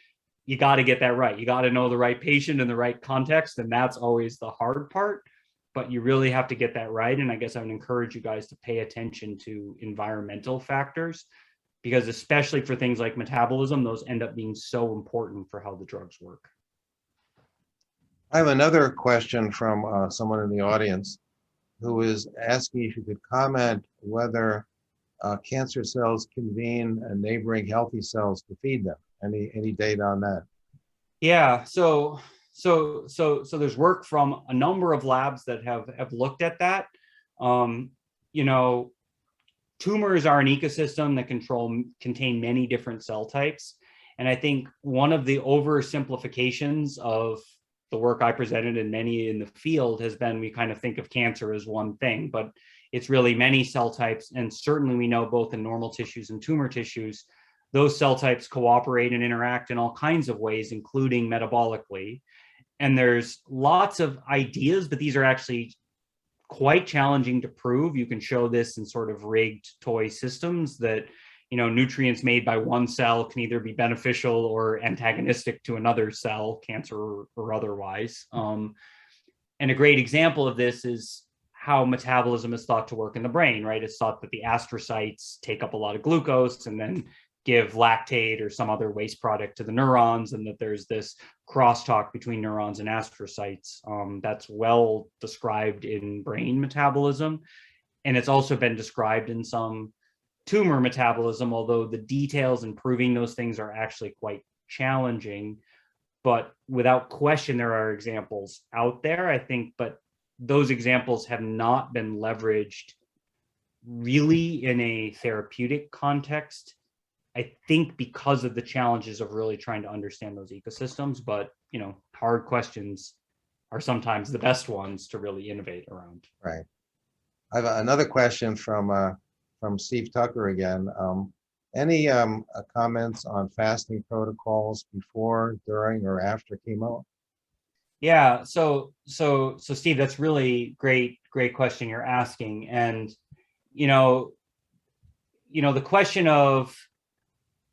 You got to get that right. You got to know the right patient in the right context. And that's always the hard part, but you really have to get that right. And I guess I would encourage you guys to pay attention to environmental factors, because especially for things like metabolism, those end up being so important for how the drugs work. I have another question from someone in the audience who is asking if you could comment whether cancer cells convene neighboring healthy cells to feed them. Any data on that? Yeah, so there's work from a number of labs that have looked at that. Tumors are an ecosystem that contain many different cell types. And I think one of the oversimplifications of the work I presented and many in the field has been we kind of think of cancer as one thing, but it's really many cell types. And certainly we know both in normal tissues and tumor tissues, those cell types cooperate and interact in all kinds of ways, including metabolically. And there's lots of ideas, but these are actually quite challenging to prove. You can show this in sort of rigged toy systems that, nutrients made by one cell can either be beneficial or antagonistic to another cell, cancer or otherwise. And a great example of this is how metabolism is thought to work in the brain, right? It's thought that the astrocytes take up a lot of glucose and then give lactate or some other waste product to the neurons, and that there's this crosstalk between neurons and astrocytes. That's well described in brain metabolism. And it's also been described in some tumor metabolism, although the details in proving those things are actually quite challenging. But without question, there are examples out there, I think, but those examples have not been leveraged really in a therapeutic context, I think, because of the challenges of really trying to understand those ecosystems. But, hard questions are sometimes the best ones to really innovate around. Right. I have another question from Steve Tucker again. Any comments on fasting protocols before, during, or after chemo? Yeah, so Steve, that's really great question you're asking. And the question of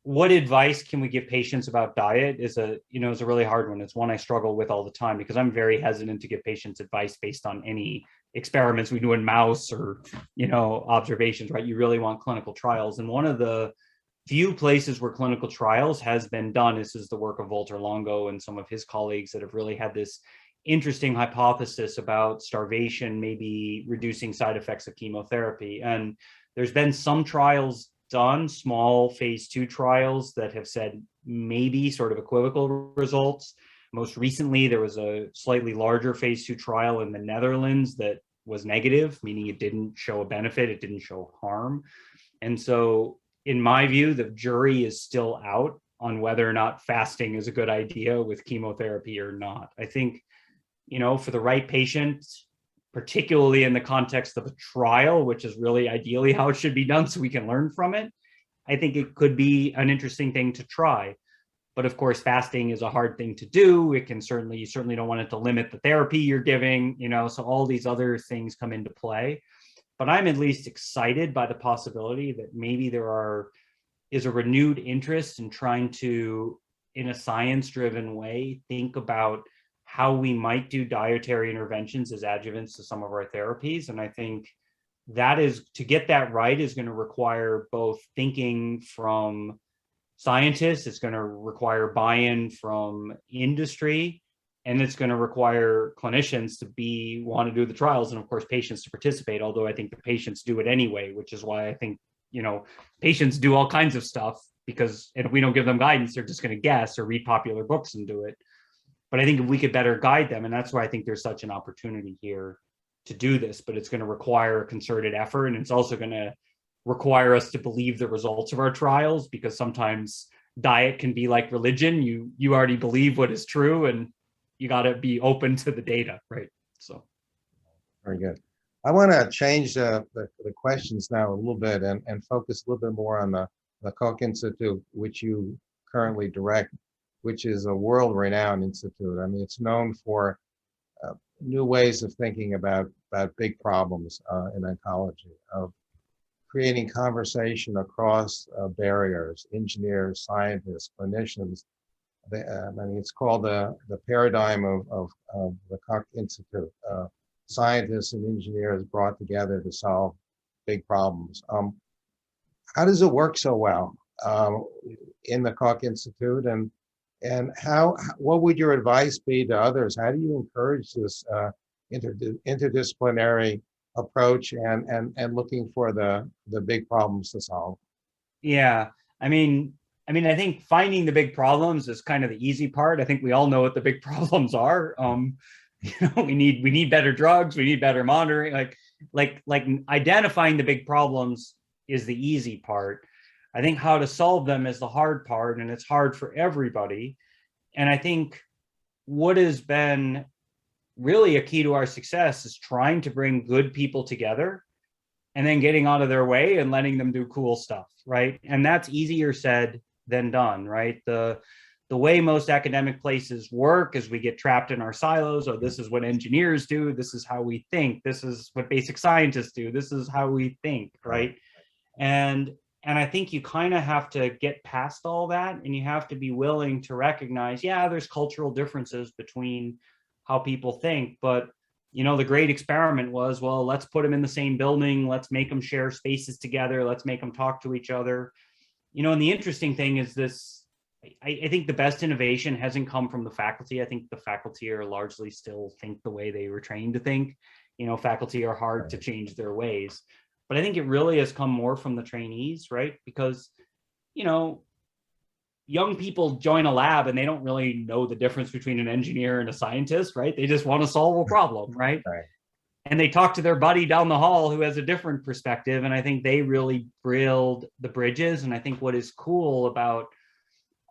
what advice can we give patients about diet is a really hard one. It's one I struggle with all the time, because I'm very hesitant to give patients advice based on any experiments we do in mouse or observations, right? You really want clinical trials. And one of the few places where clinical trials has been done, this is the work of Walter Longo and some of his colleagues that have really had this interesting hypothesis about starvation maybe reducing side effects of chemotherapy. And there's been some trials done, small phase 2 trials, that have said maybe sort of equivocal results. Most recently, there was a slightly larger phase 2 trial in the Netherlands that was negative, meaning it didn't show a benefit, it didn't show harm. And so, in my view, the jury is still out on whether or not fasting is a good idea with chemotherapy or not. I think, for the right patient, particularly in the context of a trial, which is really ideally how it should be done so we can learn from it, I think it could be an interesting thing to try. But of course, fasting is a hard thing to do. You certainly don't want it to limit the therapy you're giving, so all these other things come into play. But I'm at least excited by the possibility that maybe there is a renewed interest in trying to, in a science-driven way, think about how we might do dietary interventions as adjuvants to some of our therapies. And I think that is, to get that right, is going to require both thinking from scientists, it's going to require buy-in from industry, and it's going to require clinicians to want to do the trials, and of course patients to participate, although I think the patients do it anyway, which is why I think, patients do all kinds of stuff, because if we don't give them guidance, they're just going to guess or read popular books and do it. But I think if we could better guide them, and that's why I think there's such an opportunity here to do this, but it's going to require a concerted effort, and it's also going to require us to believe the results of our trials, because sometimes diet can be like religion. You already believe what is true, and you got to be open to the data, right? So, very good. I want to change the questions now a little bit and focus a little bit more on the Koch Institute, which you currently direct, which is a world-renowned institute. I mean, it's known for new ways of thinking about big problems in oncology, of creating conversation across barriers, engineers, scientists, clinicians. It's called the paradigm of the Koch Institute. Scientists and engineers brought together to solve big problems. How does it work so well in the Koch Institute, and what would your advice be to others? How do you encourage this interdisciplinary approach and looking for the big problems to solve? Yeah, I mean, I think finding the big problems is kind of the easy part. I think we all know what the big problems are. We need better drugs. We need better monitoring. Like identifying the big problems is the easy part. I think how to solve them is the hard part, and it's hard for everybody. And I think what has been really a key to our success is trying to bring good people together and then getting out of their way and letting them do cool stuff, right? And that's easier said than done, right? The way most academic places work is we get trapped in our silos. Oh, this is what engineers do. This is how we think. This is what basic scientists do. This is how we think, right? And I think you kind of have to get past all that, and you have to be willing to recognize, yeah, there's cultural differences between how people think, but the great experiment was, well, let's put them in the same building. Let's make them share spaces together. Let's make them talk to each other. And the interesting thing is this, I think the best innovation hasn't come from the faculty. I think the faculty are largely still think the way they were trained to think. Faculty are hard to change their ways. But I think it really has come more from the trainees, right? Because, young people join a lab and they don't really know the difference between an engineer and a scientist, right? They just want to solve a problem, right? And they talk to their buddy down the hall who has a different perspective. And I think they really build the bridges. And I think what is cool about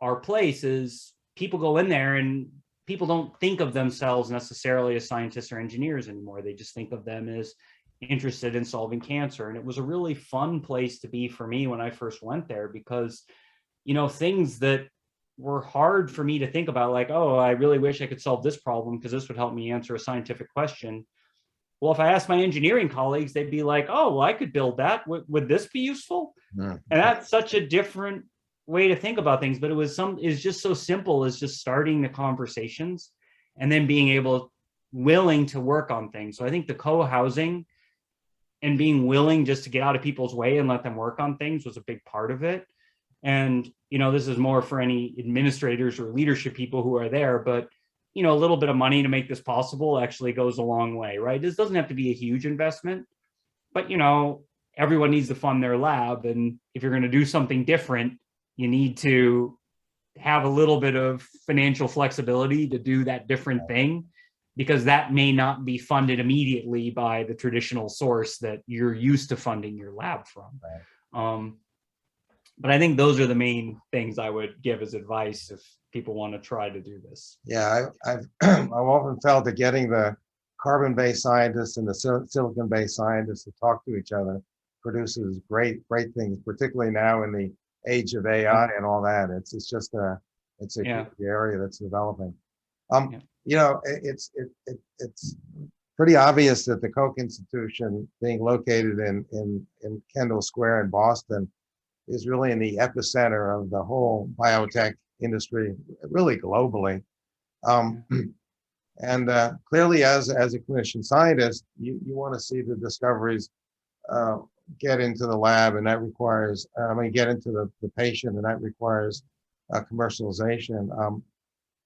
our place is people go in there and people don't think of themselves necessarily as scientists or engineers anymore. They just think of them as interested in solving cancer. And it was a really fun place to be for me when I first went there, because things that were hard for me to think about, like, oh, I really wish I could solve this problem because this would help me answer a scientific question. Well, if I asked my engineering colleagues, they'd be like, oh, well, I could build that. Would this be useful? And that's such a different way to think about things. But it's just so simple as just starting the conversations and then being willing to work on things. So I think the co-housing and being willing just to get out of people's way and let them work on things was a big part of it. And, this is more for any administrators or leadership people who are there, but, a little bit of money to make this possible actually goes a long way, right? This doesn't have to be a huge investment, but, everyone needs to fund their lab. And if you're going to do something different, you need to have a little bit of financial flexibility to do that different thing, because that may not be funded immediately by the traditional source that you're used to funding your lab from. But I think those are the main things I would give as advice if people want to try to do this. Yeah, I've often felt that getting the carbon-based scientists and the silicon-based scientists to talk to each other produces great things, particularly now in the age of AI and all that. It's a huge area that's developing. It's pretty obvious that the Koch Institution, being located in Kendall Square in Boston, is really in the epicenter of the whole biotech industry, really globally. And clearly, as a clinician scientist, you want to see the discoveries get into the lab, and that requires, get into the patient, and that requires commercialization.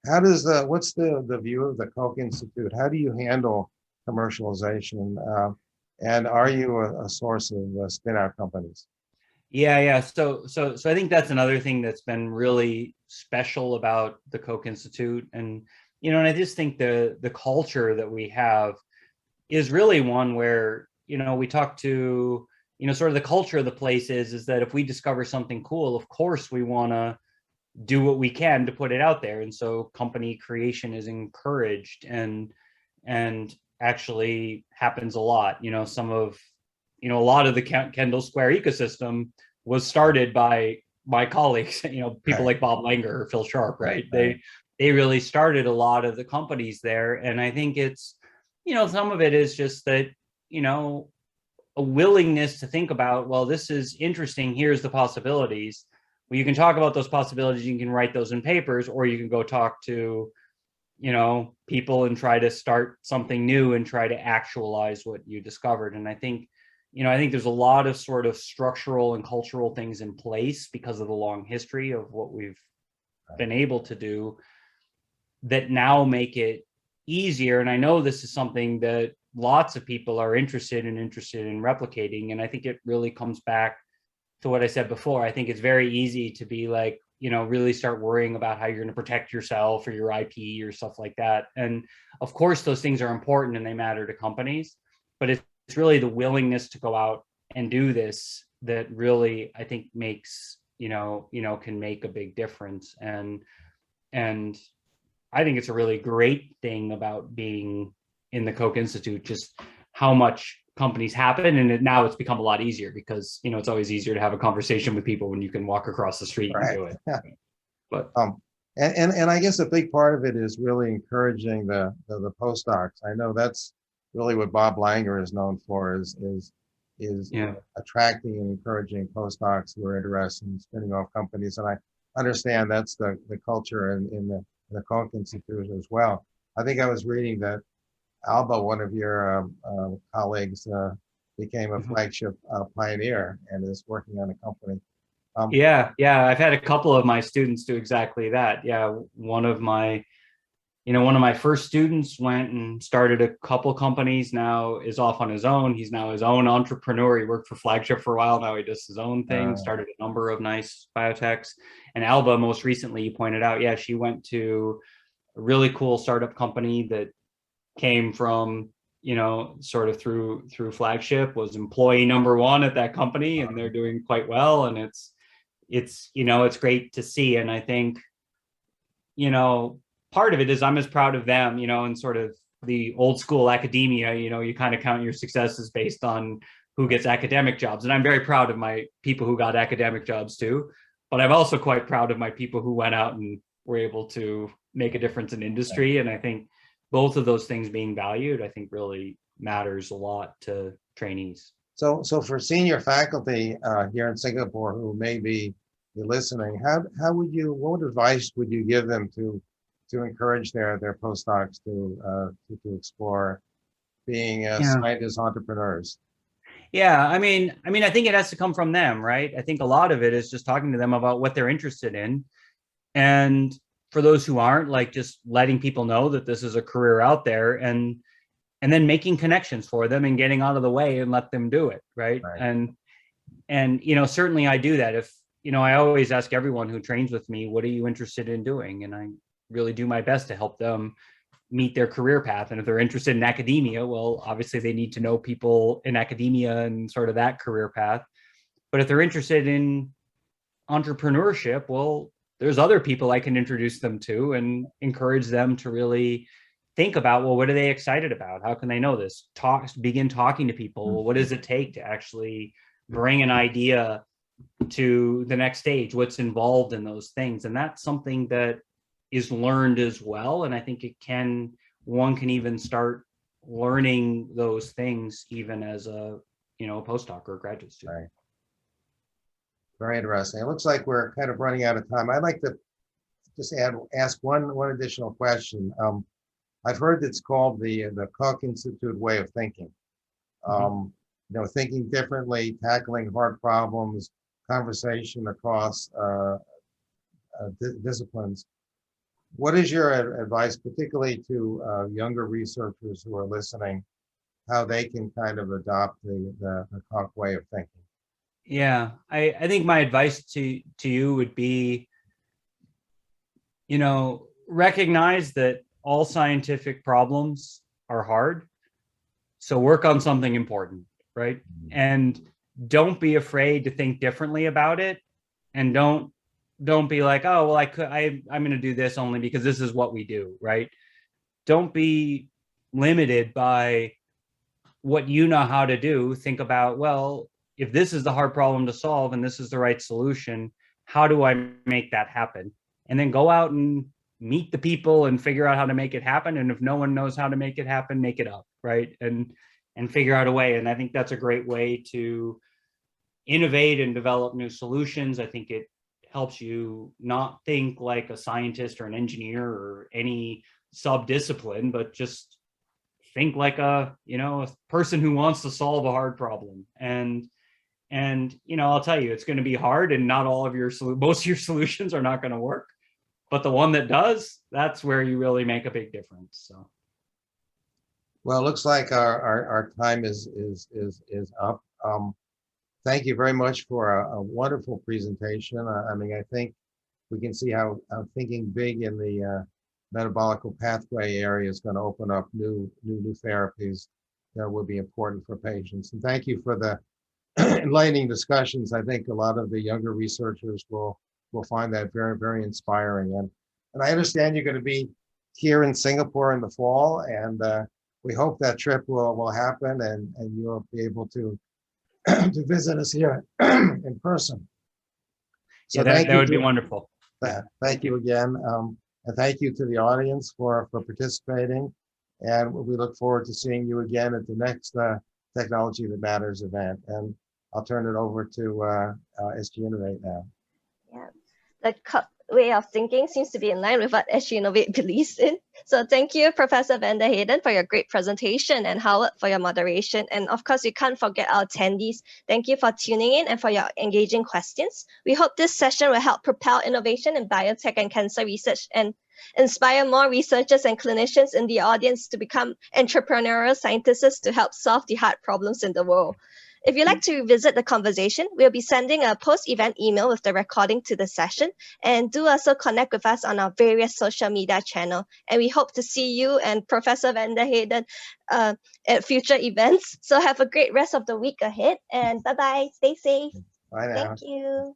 What's the view of the Koch Institute? How do you handle commercialization? And are you a source of spin-out companies? Yeah. So I think that's another thing that's been really special about the Koch Institute. And, and I just think the culture that we have is really one where, we talk to, sort of the culture of the place is that if we discover something cool, of course we want to do what we can to put it out there. And so company creation is encouraged and actually happens a lot. A lot of the Kendall Square ecosystem was started by my colleagues, people like Bob Langer or Phil Sharp, right? They really started a lot of the companies there. And I think it's, some of it is just that, a willingness to think about, well, this is interesting. Here's the possibilities. Well, you can talk about those possibilities. You can write those in papers, or you can go talk to, people and try to start something new and try to actualize what you discovered. And I think there's a lot of sort of structural and cultural things in place because of the long history of what we've been able to do that now make it easier. And I know this is something that lots of people are interested in replicating. And I think it really comes back to what I said before. I think it's very easy to be like, really start worrying about how you're going to protect yourself or your IP or stuff like that. And of course, those things are important and they matter to companies, but it's really the willingness to go out and do this that really, I think, makes, can make a big difference. And I think it's a really great thing about being in the Koch Institute, just how much companies happen. And now it's become a lot easier because, it's always easier to have a conversation with people when you can walk across the street and do it. But and I guess a big part of it is really encouraging the postdocs. I know that's really what Bob Langer is known for, is attracting and encouraging postdocs who are interested in spinning off companies. And I understand that's the culture in the Koch Institute as well. I think I was reading that Alba, one of your colleagues, became a flagship pioneer and is working on a company. Yeah, I've had a couple of my students do exactly that. Yeah, one of my first students went and started a couple companies, now is off on his own. He's now his own entrepreneur. He worked for Flagship for a while. Now he does his own thing, started a number of nice biotechs. And Alba, most recently, you pointed out, she went to a really cool startup company that came from, sort of through Flagship, was employee number one at that company, and they're doing quite well. And it's great to see. And I think, part of it is I'm as proud of them, and sort of the old school academia, you kind of count your successes based on who gets academic jobs. And I'm very proud of my people who got academic jobs too, but I'm also quite proud of my people who went out and were able to make a difference in industry. And I think both of those things being valued, I think really matters a lot to trainees. So for senior faculty here in Singapore who may be listening, what advice would you give them to encourage their postdocs to explore being scientists, entrepreneurs? Yeah, I mean, I think it has to come from them, right? I think a lot of it is just talking to them about what they're interested in. And for those who aren't, like, just letting people know that this is a career out there, and then making connections for them and getting out of the way and let them do it, right? And certainly I do that. If, I always ask everyone who trains with me, what are you interested in doing? And I really do my best to help them meet their career path. And if they're interested in academia, well, obviously they need to know people in academia and sort of that career path. But if they're interested in entrepreneurship, well, there's other people I can introduce them to and encourage them to really think about, well, what are they excited about? How can they know this? Begin talking to people. Well, what does it take to actually bring an idea to the next stage? What's involved in those things? And that's something that is learned as well. And I think one can even start learning those things even as a postdoc or a graduate student. Right. Very interesting. It looks like we're kind of running out of time. I'd like to just ask one additional question. I've heard it's called the Koch Institute way of thinking. Thinking differently, tackling hard problems, conversation across disciplines. What is your advice, particularly to younger researchers who are listening, how they can kind of adopt the Koch way of thinking? Yeah, I think my advice to you would be, recognize that all scientific problems are hard. So work on something important, right? And don't be afraid to think differently about it. And don't be like, oh, well, I'm going to do this only because this is what we do, right? Don't be limited by what you know how to do. Think about, well, if this is the hard problem to solve and this is the right solution, how do I make that happen? And then go out and meet the people and figure out how to make it happen. And if no one knows how to make it happen, make it up, right? And figure out a way. And I think that's a great way to innovate and develop new solutions. I think it helps you not think like a scientist or an engineer or any sub-discipline, but just think like a person who wants to solve a hard problem. And I'll tell you, it's going to be hard, and not all of most of your solutions are not going to work, but the one that does, that's where you really make a big difference. So, well, it looks like our time is up. Thank you very much for a wonderful presentation. I think we can see how thinking big in the metabolic pathway area is going to open up new therapies that will be important for patients. And thank you for the enlightening discussions. I think a lot of the younger researchers will find that very, very inspiring. And I understand you're going to be here in Singapore in the fall, and we hope that trip will happen and you'll be able to to visit us here in person. So yeah, that would be wonderful. Thank you again. And thank you to the audience for participating. And we look forward to seeing you again at the next Technology That Matters event. And I'll turn it over to SGInnovate now. Yeah, the way of thinking seems to be in line with what SGInnovate believes in. So thank you, Professor Vander Heiden, for your great presentation, and Howard for your moderation. And of course, we can't forget our attendees. Thank you for tuning in and for your engaging questions. We hope this session will help propel innovation in biotech and cancer research and inspire more researchers and clinicians in the audience to become entrepreneurial scientists to help solve the hard problems in the world. If you'd like to revisit the conversation, we'll be sending a post-event email with the recording to the session. And do also connect with us on our various social media channels. And we hope to see you and Professor Vander Heiden at future events. So have a great rest of the week ahead. And bye-bye. Stay safe. Bye now. Thank you.